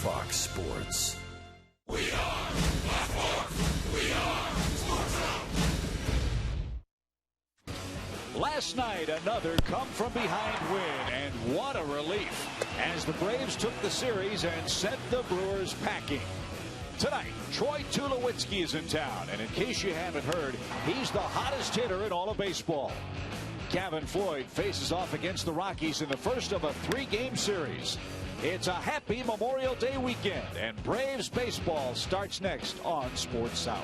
Fox Sports. We are Blackmore. We are Sports Zone. Last night, another come-from-behind win, and what a relief as the Braves took the series and sent the Brewers packing. Tonight, Troy Tulowitzki is in town, and in case you haven't heard, he's the hottest hitter in all of baseball. Gavin Floyd faces off against the Rockies in the first of a 3-game series. It's a happy Memorial Day weekend, and Braves baseball starts next on Sports South.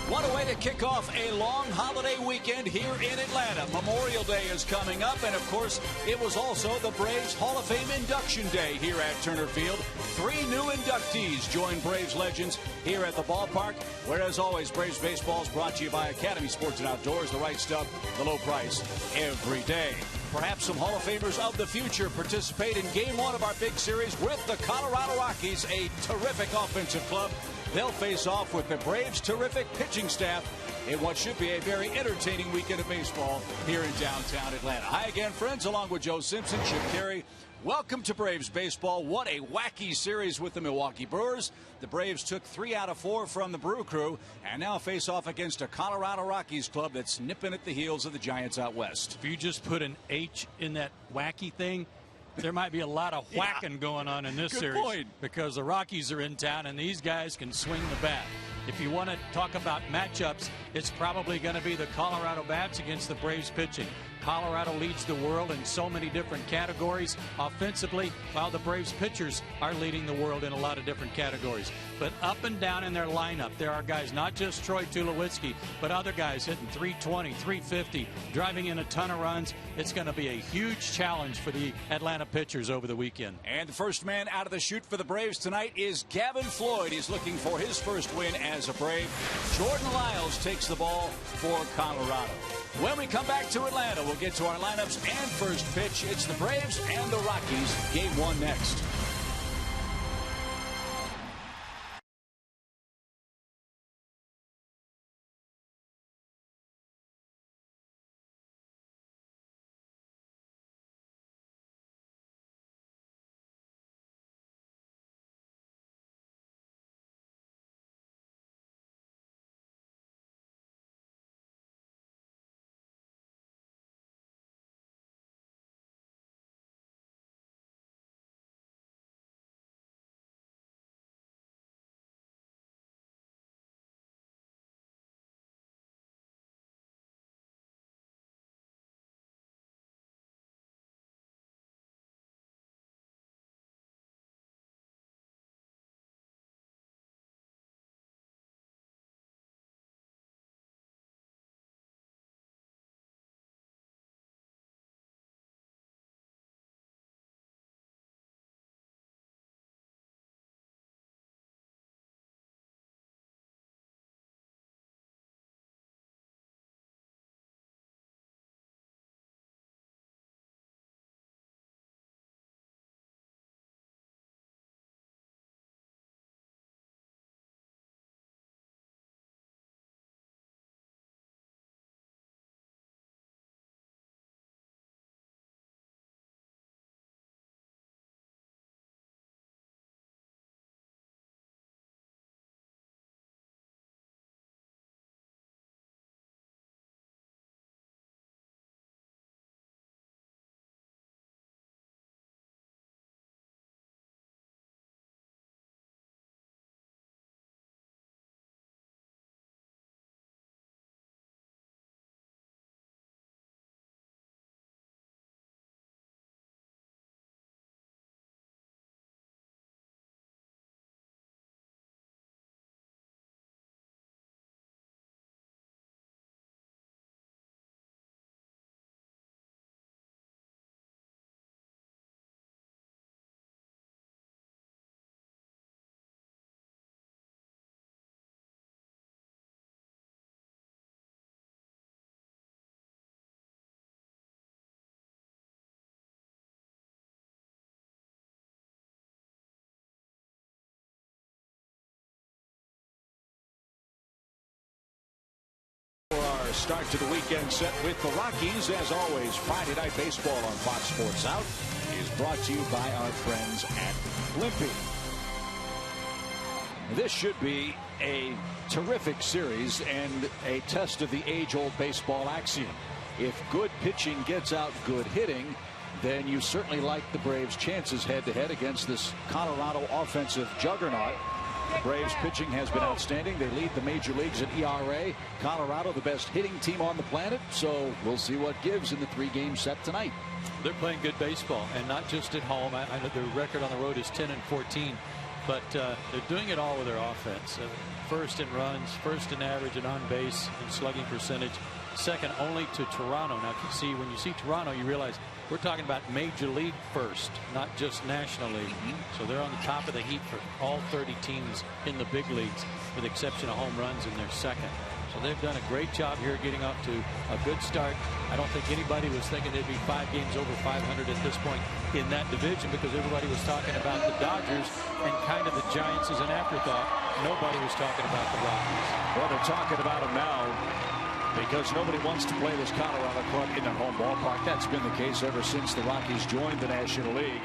What a way to kick off a long holiday weekend here in Atlanta. Memorial Day is coming up, and of course, it was also the Braves Hall of Fame induction day here at Turner Field. 3 new inductees join Braves legends here at the ballpark, where, as always, Braves baseball is brought to you by Academy Sports and Outdoors, the right stuff, the low price every day. Perhaps some Hall of Famers of the future participate in Game 1 of our big series with the Colorado Rockies, a terrific offensive club. They'll face off with the Braves' terrific pitching staff in what should be a very entertaining weekend of baseball here in downtown Atlanta. Hi again, friends, along with Joe Simpson, Chip Carey. Welcome to Braves baseball. What a wacky series with the Milwaukee Brewers. The Braves took 3 out of 4 from the Brew Crew and now face off against a Colorado Rockies club that's nipping at the heels of the Giants out west. If you just put an H in that wacky thing, there might be a lot of whacking going on in this series. Point. Because the Rockies are in town and these guys can swing the bat. If you want to talk about matchups, it's probably going to be the Colorado bats against the Braves pitching. Colorado leads the world in so many different categories offensively, while the Braves pitchers are leading the world in a lot of different categories. But up and down in their lineup, there are guys, not just Troy Tulowitzki, but other guys hitting 320, 350, driving in a ton of runs. It's going to be a huge challenge for the Atlanta pitchers over the weekend. And the first man out of the chute for the Braves tonight is Gavin Floyd. He's looking for his first win as a Brave. Jordan Lyles takes the ball for Colorado. When we come back to Atlanta, we'll get to our lineups and first pitch. It's the Braves and the Rockies. Game 1 next. For our start to the weekend set with the Rockies, as always, Friday Night Baseball on Fox Sports Out is brought to you by our friends at Blimpie. This should be a terrific series and a test of the age-old baseball axiom. If good pitching gets out good hitting, then you certainly like the Braves' chances head-to-head against this Colorado offensive juggernaut. The Braves pitching has been outstanding. They lead the major leagues in ERA. Colorado, the best hitting team on the planet. So we'll see what gives in the three-game set tonight. They're playing good baseball, and not just at home. I know their record on the road is 10-14, but they're doing it all with their offense. First in runs, first in average and on base and slugging percentage, second only to Toronto. Now, when you see Toronto, you realize we're talking about major league first, not just national league. So they're on the top of the heap for all 30 teams in the big leagues, with the exception of home runs in their second. So they've done a great job here getting off to a good start. I don't think anybody was thinking they'd be 5 games over 500 at this point in that division, because everybody was talking about the Dodgers and kind of the Giants as an afterthought. Nobody was talking about the Rockies. Well, they're talking about them now, because nobody wants to play this Colorado club in their home ballpark. That's been the case ever since the Rockies joined the National League.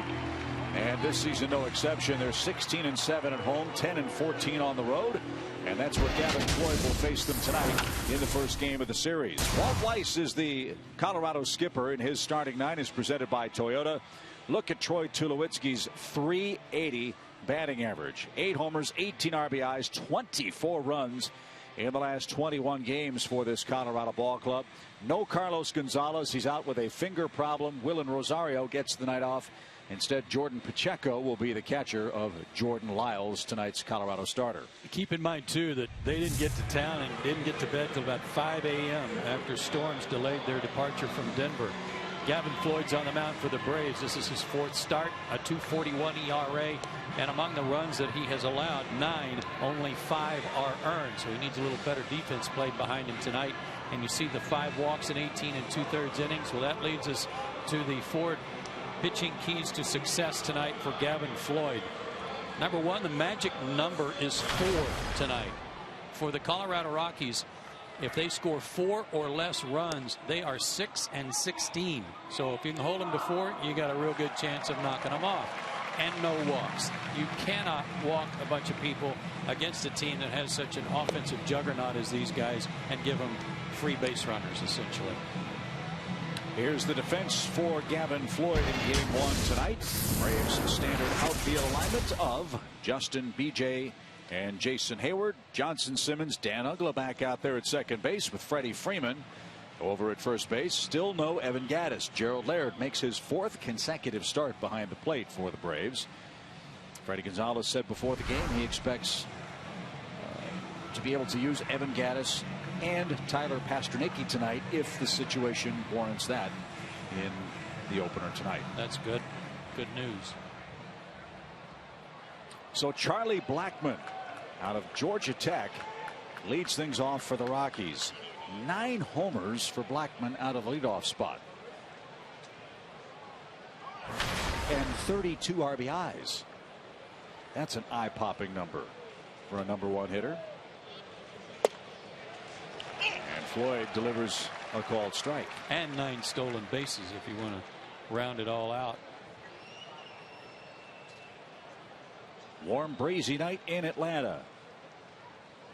And this season, no exception. They're 16-7 at home, 10-14 on the road. And that's where Gavin Floyd will face them tonight in the first game of the series. Walt Weiss is the Colorado skipper, and his starting nine is presented by Toyota. Look at Troy Tulowitzki's .380 batting average. 8 homers, 18 RBIs, 24 runs in the last 21 games for this Colorado ball club. No Carlos Gonzalez. He's out with a finger problem. Willen Rosario gets the night off. Instead, Jordan Pacheco will be the catcher of Jordan Lyles, tonight's Colorado starter. Keep in mind, too, that they didn't get to town and didn't get to bed till about 5 a.m. after storms delayed their departure from Denver. Gavin Floyd's on the mound for the Braves. This is his 4th start, a .241 ERA, and among the runs that he has allowed, 9, only 5 are earned. So he needs a little better defense played behind him tonight. And you see the 5 walks in 18 2/3 innings. Well, that leads us to the 4 pitching keys to success tonight for Gavin Floyd. Number 1, the magic number is 4 tonight. For the Colorado Rockies, if they score 4 or less runs, they are 6-16. So if you can hold them to 4, you got a real good chance of knocking them off. And no walks. You cannot walk a bunch of people against a team that has such an offensive juggernaut as these guys and give them free base runners, essentially. Here's the defense for Gavin Floyd in game 1 tonight. Braves standard outfield alignment of Justin, BJ, and Jason Hayward. Johnson, Simmons, Dan Uggla back out there at second base with Freddie Freeman over at first base. Still no Evan Gattis. Gerald Laird makes his 4th consecutive start behind the plate for the Braves. Freddie Gonzalez said before the game he expects to be able to use Evan Gattis and Tyler Pastrnecki tonight if the situation warrants that in the opener tonight. That's good. Good news. So Charlie Blackmon out of Georgia Tech leads things off for the Rockies. 9 homers for Blackmon out of leadoff spot. And 32 RBIs. That's an eye-popping number for a number 1 hitter. And Floyd delivers a called strike. And 9 stolen bases if you want to round it all out. Warm, breezy night in Atlanta.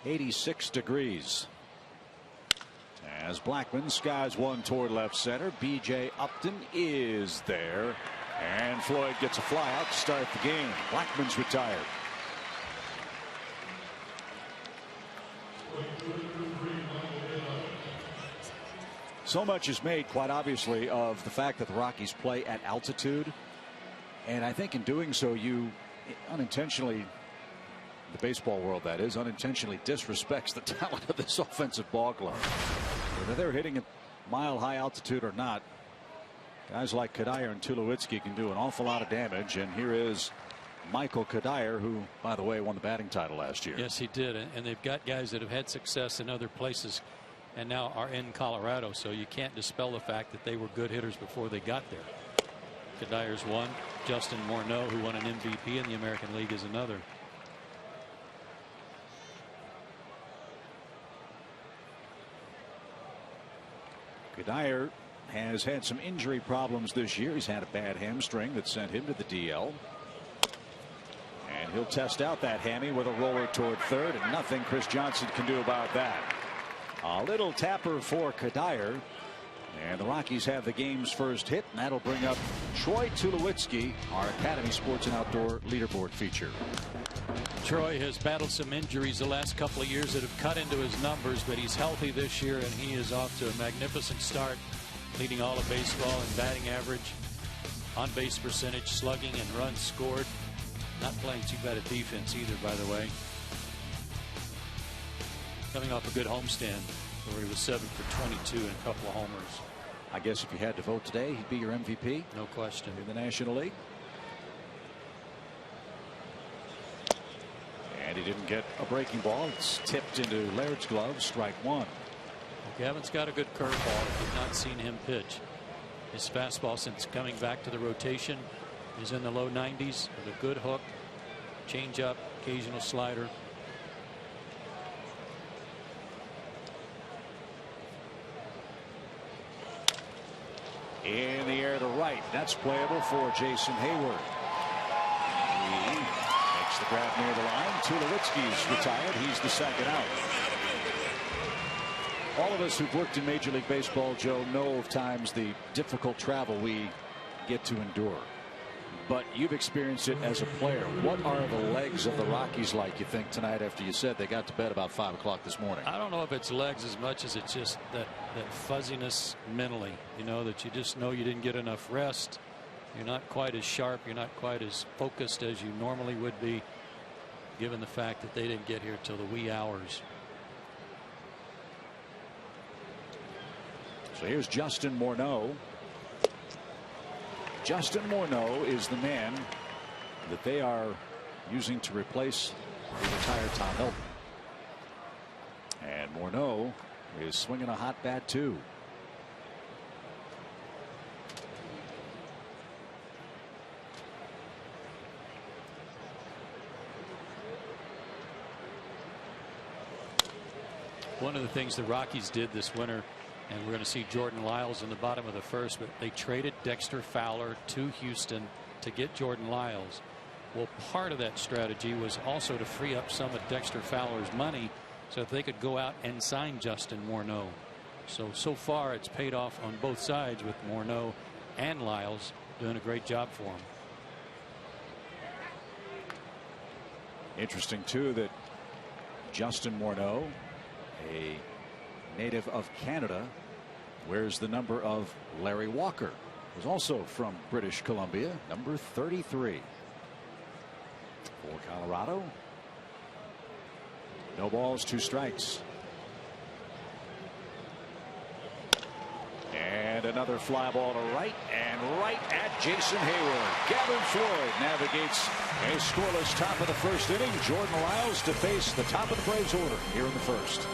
86 degrees. As Blackmon skies one toward left center, B.J. Upton is there. And Floyd gets a fly out to start the game. Blackman's retired. So much is made, quite obviously, of the fact that the Rockies play at altitude. And I think in doing so, you unintentionally, the baseball world that is, unintentionally disrespects the talent of this offensive ball club. Whether they're hitting at mile-high altitude or not, guys like Kadire and Tulowitzki can do an awful lot of damage. And here is Michael Kadire, who, by the way, won the batting title last year. Yes, he did. And they've got guys that have had success in other places and now are in Colorado. So you can't dispel the fact that they were good hitters before they got there. Kadire's one. Justin Morneau, who won an MVP in the American League, is another. Kadire has had some injury problems this year. He's had a bad hamstring that sent him to the DL. And he'll test out that hammy with a roller toward third, and nothing Chris Johnson can do about that. A little tapper for Kadire. And the Rockies have the game's first hit, and that'll bring up Troy Tulowitzki, our Academy Sports and Outdoor leaderboard feature. Troy has battled some injuries the last couple of years that have cut into his numbers, but he's healthy this year, and he is off to a magnificent start, leading all of baseball in batting average, on base percentage, slugging, and runs scored. Not playing too bad at defense either, by the way. Coming off a good homestand where he was 7 for 22 and a couple of homers. I guess if you had to vote today, he'd be your MVP. No question. In the National League. And he didn't get a breaking ball. It's tipped into Laird's glove. Strike one. Gavin's got a good curveball. I've not seen him pitch. His fastball, since coming back to the rotation, is in the low 90s with a good hook, changeup, occasional slider. In the air to right. That's playable for Jason Hayward. He makes the grab near the line. Tulowitzki's retired. He's the second out. All of us who've worked in Major League Baseball, Joe, know of times the difficult travel we get to endure. But you've experienced it as a player. What are the legs of the Rockies like, you think, tonight after you said they got to bed about 5 o'clock this morning? I don't know if it's legs as much as it's just that fuzziness mentally, you know, that you just know you didn't get enough rest. You're not quite as sharp. You're not quite as focused as you normally would be, given the fact that they didn't get here till the wee hours. So here's Justin Morneau. Justin Morneau is the man that they are using to replace the retired Tom Hilton. And Morneau is swinging a hot bat too. One of the things the Rockies did this winter, and we're going to see Jordan Lyles in the bottom of the first, but they traded Dexter Fowler to Houston to get Jordan Lyles. Well, part of that strategy was also to free up some of Dexter Fowler's money so that they could go out and sign Justin Morneau. So far it's paid off on both sides, with Morneau and Lyles doing a great job for him. Interesting too that Justin Morneau, a native of Canada, wears the number of Larry Walker, who's also from British Columbia, number 33 for Colorado. No balls, 2 strikes. And another fly ball to right, and right at Jason Hayward. Gavin Floyd navigates a scoreless top of the first inning. Jordan Lyles to face the top of the Braves order here in the first.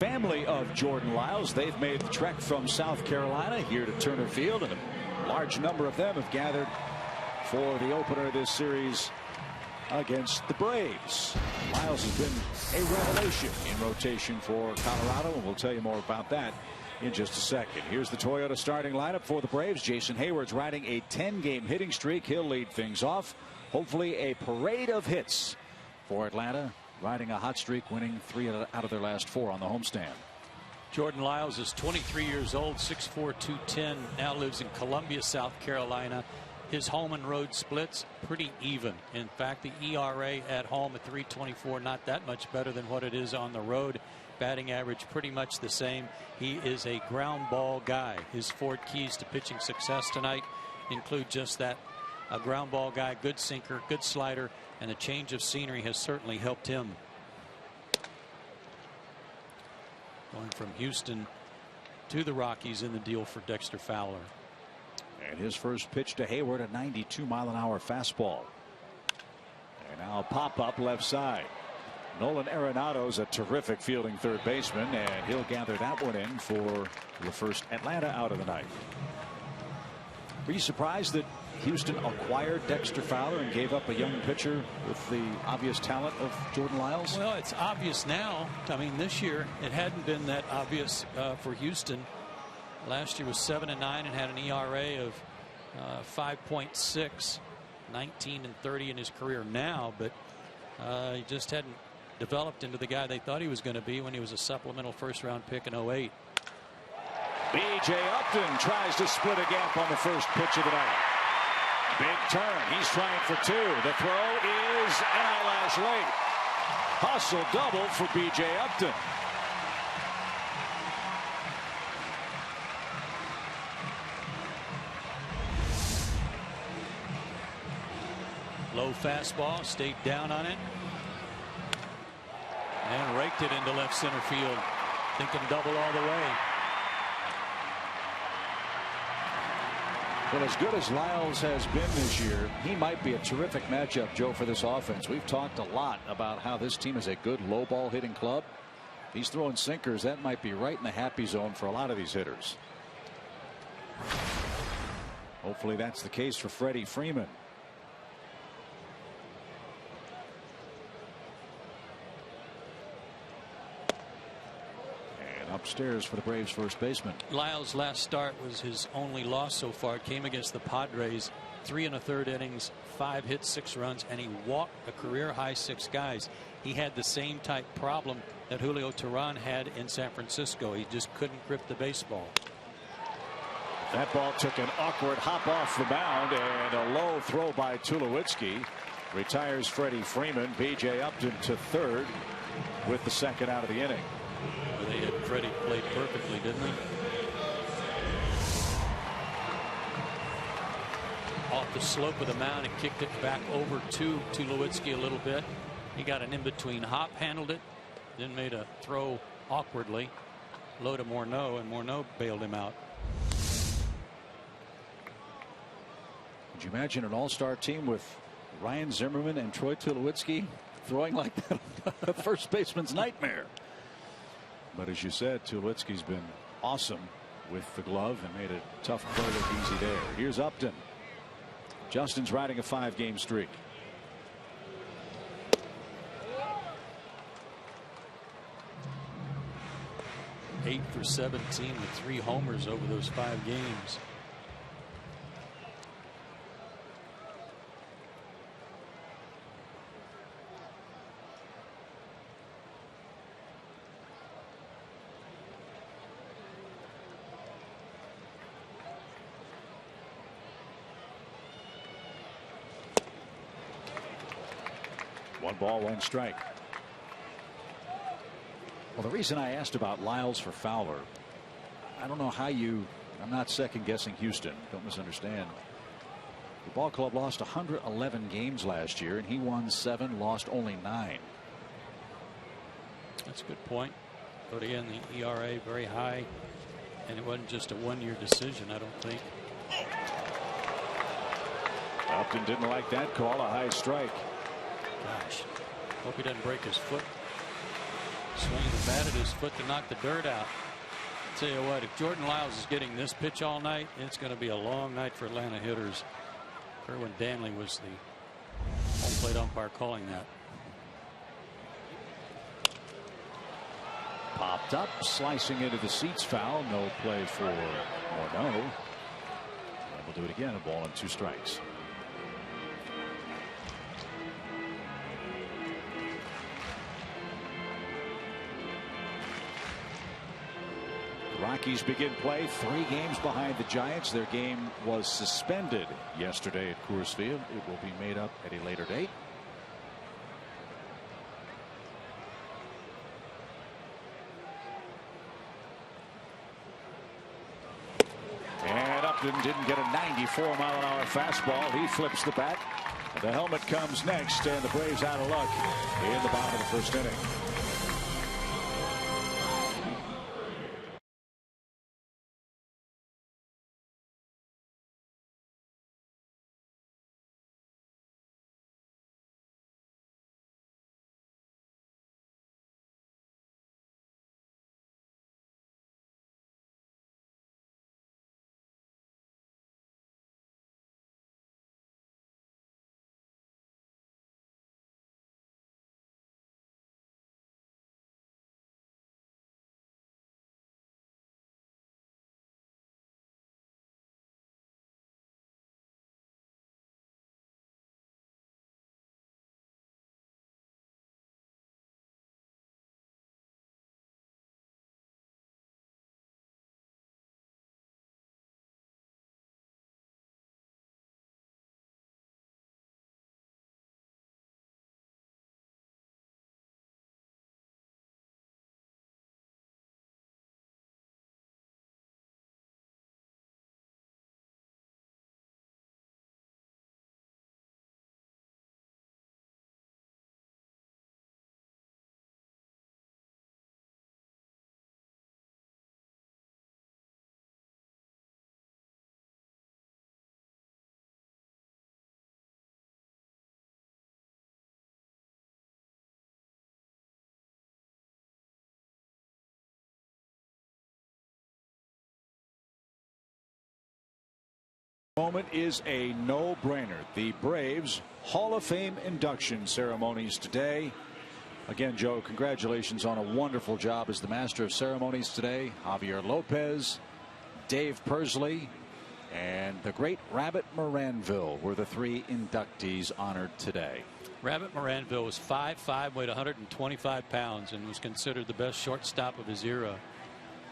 Family of Jordan Lyles. They've made the trek from South Carolina here to Turner Field, and a large number of them have gathered for the opener of this series against the Braves. Lyles has been a revelation in rotation for Colorado, and we'll tell you more about that in just a second. Here's the Toyota starting lineup for the Braves. Jason Hayward's riding a 10-game hitting streak. He'll lead things off. Hopefully a parade of hits for Atlanta, riding a hot streak, winning 3 out of their last 4 on the homestand. Jordan Lyles is 23 years old, 6'4", 210, now lives in Columbia, South Carolina. His home and road splits pretty even. In fact, the ERA at home at 3.24, not that much better than what it is on the road. Batting average pretty much the same. He is a ground ball guy. His 4 keys to pitching success tonight include just that. A ground ball guy, good sinker, good slider, and a change of scenery has certainly helped him. Going from Houston to the Rockies in the deal for Dexter Fowler. And his first pitch to Hayward, a 92-mile-an-hour fastball. And now a pop-up left side. Nolan Arenado's a terrific fielding third baseman, and he'll gather that one in for the first Atlanta out of the night. Were you surprised that Houston acquired Dexter Fowler and gave up a young pitcher with the obvious talent of Jordan Lyles? Well, it's obvious now. I mean, this year it hadn't been that obvious for Houston. Last year was 7-9 and had an ERA of 5.6, 19-30 in his career now, but he just hadn't developed into the guy they thought he was going to be when he was a supplemental first-round pick in 08. B.J. Upton tries to split a gap on the first pitch of the night. Big turn. He's trying for 2. The throw is an eyelash late. Hustle double for B.J. Upton. Low fastball, stayed down on it, and raked it into left center field. Thinking double all the way. Well, as good as Lyles has been this year, he might be a terrific matchup, Joe, for this offense. We've talked a lot about how this team is a good low ball hitting club. He's throwing sinkers. That might be right in the happy zone for a lot of these hitters. Hopefully that's the case for Freddie Freeman. Upstairs for the Braves first baseman. Lyles' last start was his only loss so far. It came against the Padres. 3 1/3 innings, 5 hits, 6 runs, and he walked a career high 6 guys. He had the same type problem that Julio Teheran had in San Francisco. He just couldn't grip the baseball. That ball took an awkward hop off the mound, and a low throw by Tulowitzki retires Freddie Freeman. B.J. Upton to third with the second out of the inning. They had Freddie played perfectly, didn't they? Off the slope of the mound and kicked it back over to Tulowitzki a little bit. He got an in-between hop, handled it, then made a throw awkwardly. Low to Morneau, and Morneau bailed him out. Could you imagine an all-star team with Ryan Zimmerman and Troy Tulowitzki throwing like that? A first baseman's nightmare. But as you said, Tulowitzki's been awesome with the glove and made a tough play look easy there. Here's Upton. Justin's riding a 5-game streak. Eight for 17 with 3 homers over those 5 games. One ball, one strike. Well, the reason I asked about Lyles for Fowler, I don't know how I'm not second guessing Houston. Don't misunderstand. The ball club lost 111 games last year, and he won 7, lost only 9. That's a good point. But again, the ERA very high, and it wasn't just a 1-year decision, I don't think. Upton didn't like that call, a high strike. Gosh, hope he doesn't break his foot. Swinging the bat at his foot to knock the dirt out. Tell you what, if Jordan Lyles is getting this pitch all night, it's going to be a long night for Atlanta hitters. Kerwin Danley was the home plate umpire calling that. Popped up, slicing into the seats, foul. No play for Morneau. And we'll do it again. A ball and 2 strikes. The Rockies begin play 3 games behind the Giants. Their game was suspended yesterday at Coors Field. It will be made up at a later date. And Upton didn't get a 94-mile-an-hour fastball. He flips the bat. The helmet comes next, and the Braves out of luck in the bottom of the first inning. Moment is a no-brainer. The Braves Hall of Fame induction ceremonies today. Again, Joe, congratulations on a wonderful job as the master of ceremonies today. Javier Lopez, Dave Pursley, and the great Rabbit Moranville were the 3 inductees honored today. Rabbit Moranville was 5'5", weighed 125 pounds, and was considered the best shortstop of his era.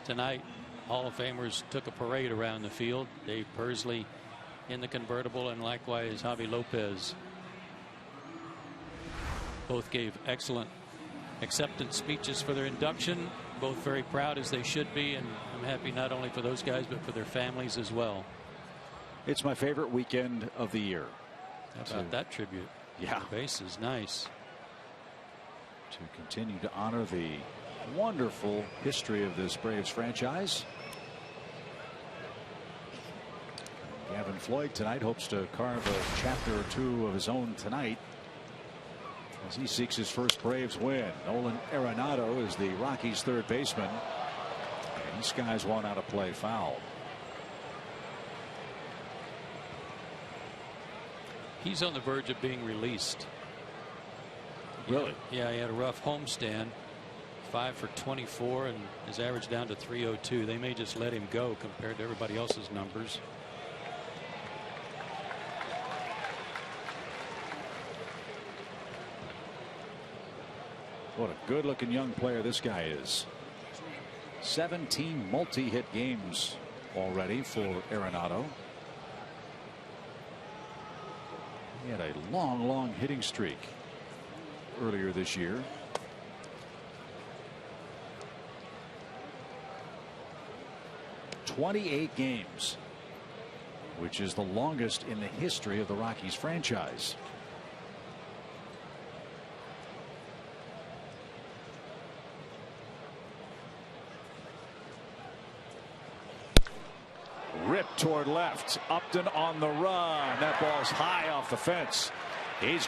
Tonight, Hall of Famers took a parade around the field. Dave Pursley in the convertible, and likewise Javi Lopez. Both gave excellent acceptance speeches for their induction. Both very proud, as they should be, and I'm happy not only for those guys but for their families as well. It's my favorite weekend of the year. How about that tribute? Yeah. The base is nice. To continue to honor the wonderful history of this Braves franchise. Gavin Floyd tonight hopes to carve a chapter or 2 of his own tonight as he seeks his first Braves win. Nolan Arenado is the Rockies' 3rd baseman, and he skies one out of play foul. He's on the verge of being released. Really? Yeah, he had a rough homestand. 5 for 24 and his average down to 302. They may just let him go compared to everybody else's numbers. What a good looking young player this guy is. 17 multi-hit games already for Arenado. He had a long hitting streak earlier this year. "28 games, which is the longest in the history of the Rockies franchise. Ripped toward left. Upton on the run. That ball's high off the fence. He's